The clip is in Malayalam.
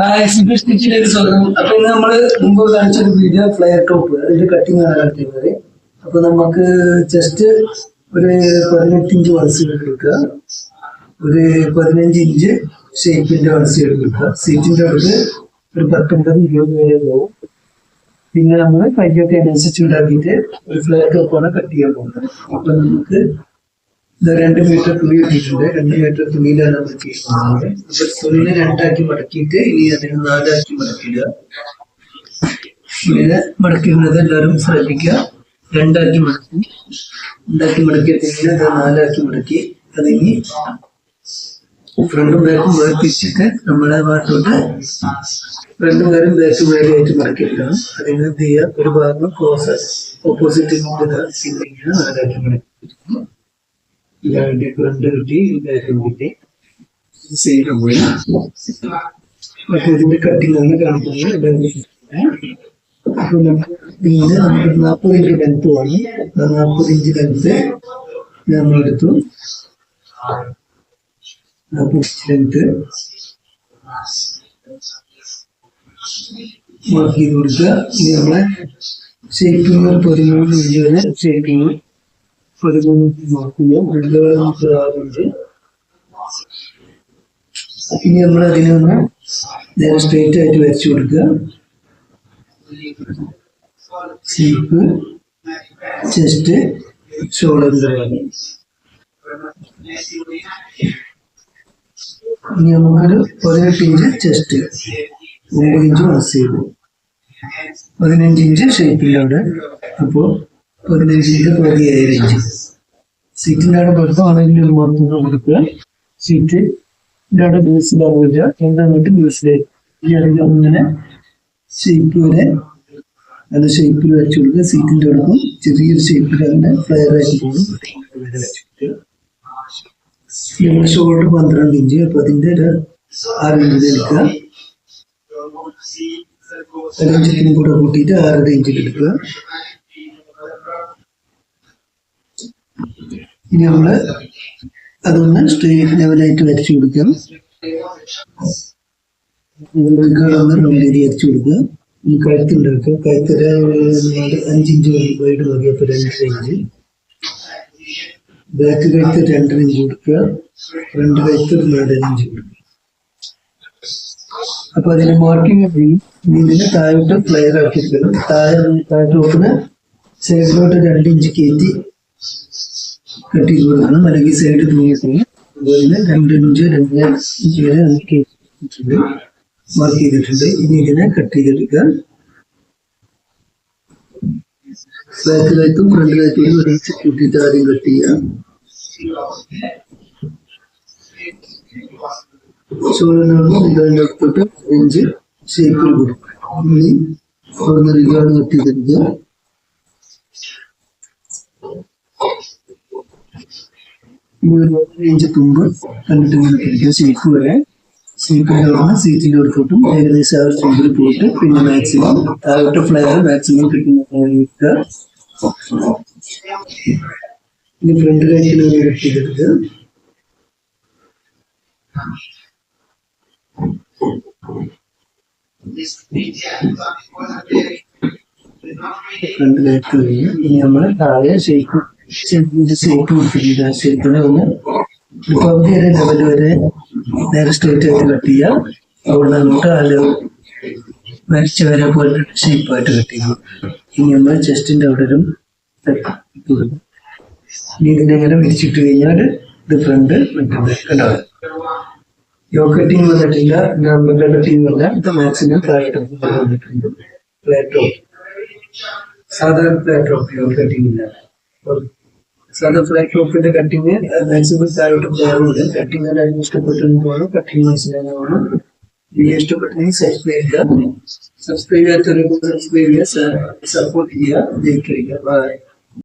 സ്വാഗതം. അപ്പൊ ഇന്ന് നമ്മള് മുമ്പ് കാണിച്ചൊരു വീഡിയോ ഫ്ലെയർ ടോപ്പ് അതിന്റെ കട്ടിങ് ആണ് കാണിക്കുന്നത്. അപ്പൊ നമുക്ക് ജസ്റ്റ് ഒരു 18 ഇഞ്ച് വളർച്ച എടുക്കുക, ഒരു 15 ഇഞ്ച് ഷേപ്പിന്റെ വളർച്ച എടുക്കുക. സീറ്റിന്റെ അടുത്ത് ഒരു 19-20 വരെ പോകും. പിന്നെ നമ്മൾ കൈയൊക്കെ അനുസരിച്ച് ഉണ്ടാക്കിയിട്ട് ഒരു ഫ്ലെയർ ടോപ്പാണ് കട്ട് ചെയ്യാൻ പോകുന്നത്. അപ്പൊ നമുക്ക് 2 മീറ്റർ തുണി ഇട്ടിട്ടുണ്ട്. 2 മീറ്റർ തുണിയിലാണ് നമ്മൾ ചെയ്യുന്നത്. അപ്പൊ തുണിനെ 2 മടക്കിയിട്ട് ഇനി അതിന് 4 മടക്കിയിടുക. ഇങ്ങനെ മടക്കിടുന്നത് എല്ലാവരും ശ്രദ്ധിക്കുക. 2 മടക്കിയിട്ട് അത് 4 മടക്കി അതിനി ഫ്രണ്ടും ബാക്കും വേർതിരിച്ചിട്ട് നമ്മളെ ഭാഗത്തോട്ട് ഫ്രണ്ടും പേരും ബാക്കും വേറെയായിട്ട് മടക്കിയെടുക്കണം. അതിന് എന്ത് ചെയ്യുക, ഒരു ഭാഗം ക്ലോസ് ഓപ്പോസിറ്റ് പിന്നെ 4 മടക്കി ഫ്രണ്ട് കിട്ടി, ബാക്കും കിട്ടി, സൈഡ് പോയി. മറ്റേ ഇതിന്റെ കട്ടിങ് ആണ് കാണിക്കുന്നത്. പിന്നെ നമുക്ക് 40 ഇഞ്ച് ലെങ്ത് വേണം. 40 ഇഞ്ച് ലെങ്ത് നമ്മളെടുത്തു. 40 ഇഞ്ച് ലെങ്ത് മാർക്ക് ചെയ്ത് കൊടുക്കുക. ഇനി നമ്മളെ ഷേപ്പിങ് 13 ഇഞ്ച് വരെ ഷേപ്പിങ് 13 ഇഞ്ച് മാർക്ക് ചെയ്യാം. 6 ഇഞ്ച്. ഇനി നമ്മൾ അതിനൊന്ന് നേരെ സ്ട്രെയിറ്റ് ആയിട്ട് വരച്ചു കൊടുക്കുക. ഷേപ്പ്, ചെസ്റ്റ്, ഷോൾഡറിന്റെ ഭാഗം. ഇനി നമുക്കൊരു 18 inch chest, 9 inch muscle, 15 inch ഷേപ്പിന്റെ അവിടെ. അപ്പോൾ 15 ഇഞ്ച് 17 ഇഞ്ച്. സീറ്റിന്റെ അവിടെ പുറത്താണെങ്കിൽ ഒരു മറന്നു കൊടുക്കുക. സീറ്റിന്റെ അവിടെ ബേസിലാവില്ല, എന്നിട്ട് ബേസിലേക്ക് ഇങ്ങനെ ഷേപ്പ് വരെ അത് ഷേപ്പിൽ വരച്ചു കൊടുക്കുക. സീറ്റിന്റെ അടുത്തും ചെറിയൊരു ഷേപ്പിൽ തന്നെ ഫ്ലെയർ ആയിട്ട് പോകും. നമ്മുടെ ഷോൾഡർ 12 ഇഞ്ച്. അപ്പൊ അതിന്റെ ഒരു 6 ഇഞ്ച് എടുക്കുക. 1 ഇഞ്ചിനും കൂടെ കൂട്ടിയിട്ട് 6.5 ഇഞ്ചിൽ എടുക്കുക. ഇനി നമ്മള് അതൊന്ന് സ്ട്രെയിറ്റ് ലെവലായിട്ട് വരച്ചു കൊടുക്കാം. വരച്ചു കൊടുക്കുക. കഴുത്തുണ്ടാക്കുക. കഴുത്തര 5 ഇഞ്ച് വൈഡ് മതി. അപ്പൊ 2.5 ഇഞ്ച്. ബാക്ക് കഴുത്ത് 2.5 ഇഞ്ച് കൊടുക്കുക. ഫ്രണ്ട് കഴുത്ത് 4.5 ഇഞ്ച് കൊടുക്കുക. അപ്പൊ അതിന് മാർക്കിംഗ് ഇതിന് താഴോട്ട് ഫ്ലെയർ ആക്കിയിരിക്കണം. താഴോട്ടിന് സൈഡിലോട്ട് 2 ഇഞ്ച് കയറ്റി കട്ട് ചെയ്ത് കൊടുക്കണം. അല്ലെങ്കിൽ സൈഡ് തൂങ്ങിയിട്ടുണ്ട്. അതുപോലെ 2 ഇഞ്ച് 2.5 ഇഞ്ച് വരെ കയറ്റിയിട്ടുണ്ട്, മാർക്ക് ചെയ്തിട്ടുണ്ട്. ഇനി ഇതിനെ കട്ട് ചെയ്തെടുക്കുക. ബാക്ക് കഴുത്തും ഫ്രണ്ട് കഴുത്തും ഒരുമിച്ച് കൂട്ടിയിട്ട് ആദ്യം കട്ട് ചെയ്യാം. ഷോൾഡറിന്റെ അടുത്തോട്ട് ഇഞ്ച് ഷേപ്പിൽ കൊടുക്കും. ഇനി അവിടുന്ന് റിഗാർഡ് കട്ട് ചെയ്തെടുക്കുക. ഇഞ്ച് തുമ്പ് കണ്ടിട്ട് ഇങ്ങനെ പിടിക്കുക. ഷേപ്പ് വരെ ഷേപ്പിന്റെ അവിടെ സീറ്റിന്റെ അടുത്തോട്ടും ഏകദേശം ആ ഷേപ്പിൽ പോയിട്ട് പിന്നെ മാക്സിമം താഴോട്ട് ഫ്ലെയർ മാക്സിമം കിട്ടുന്ന. ഇനി ഫ്രണ്ട് കൈക്കിന് കട്ട് ചെയ്തെടുക്കുക. ഫ്രണ്ട് കൈക്ക് കഴിഞ്ഞ് ഇനി നമ്മൾ താഴെ ഷേപ്പ് കൊടുത്തിട്ടുണ്ട്. ആ ഷേപ്പിനെ ഒന്ന് പകുതി വരെ ലെവൽ വരെ നേരെ സ്ട്രേറ്റ് ആയിട്ട് കട്ട് ചെയ്യുക. അവിടെ നമുക്ക് ആ വരച്ച വരെ പോലെ ഷേപ്പായിട്ട് കട്ട് ചെയ്യും. ഇനി നമ്മൾ ചെസ്റ്റിന്റെ അവിടെ ഒരു ഇനി ഇതിനെങ്ങനെ വിരിച്ചിട്ട് കഴിഞ്ഞാൽ ഇത് ഫ്രണ്ട് ഉണ്ടാവും. യോ കട്ടിങ് വന്നിട്ടില്ല, നമ്മളുടെ കട്ടിങ് വല്ല ഇത് മാക്സിമം താഴെ വന്നിട്ടുണ്ട്. ഫ്ലാറ്റ് ടോപ്പ്, സാധാരണ ഫ്ലാറ്റ് ടോപ്പ് യോ കട്ടിങ് ഇല്ല. സാധാ ഫ്ലാറ്റ് ടോപ്പിന്റെ കട്ടിങ് മാക്സിമം താഴോട്ട് പോകാറുണ്ട്. കട്ടിങ് എല്ലാവരും ഇഷ്ടപ്പെട്ടിട്ടുണ്ടോ? കട്ടിങ് മനസ്സിലാകാണ്. വീഡിയോ ഇഷ്ടപ്പെട്ടെങ്കിൽ സബ്സ്ക്രൈബ് ചെയ്യുക. സബ്സ്ക്രൈബ് ചെയ്യാത്തവരെ സബ്സ്ക്രൈബ് ചെയ്യുക, സപ്പോർട്ട് ചെയ്യുക, ജയിക്കുക. ബൈ.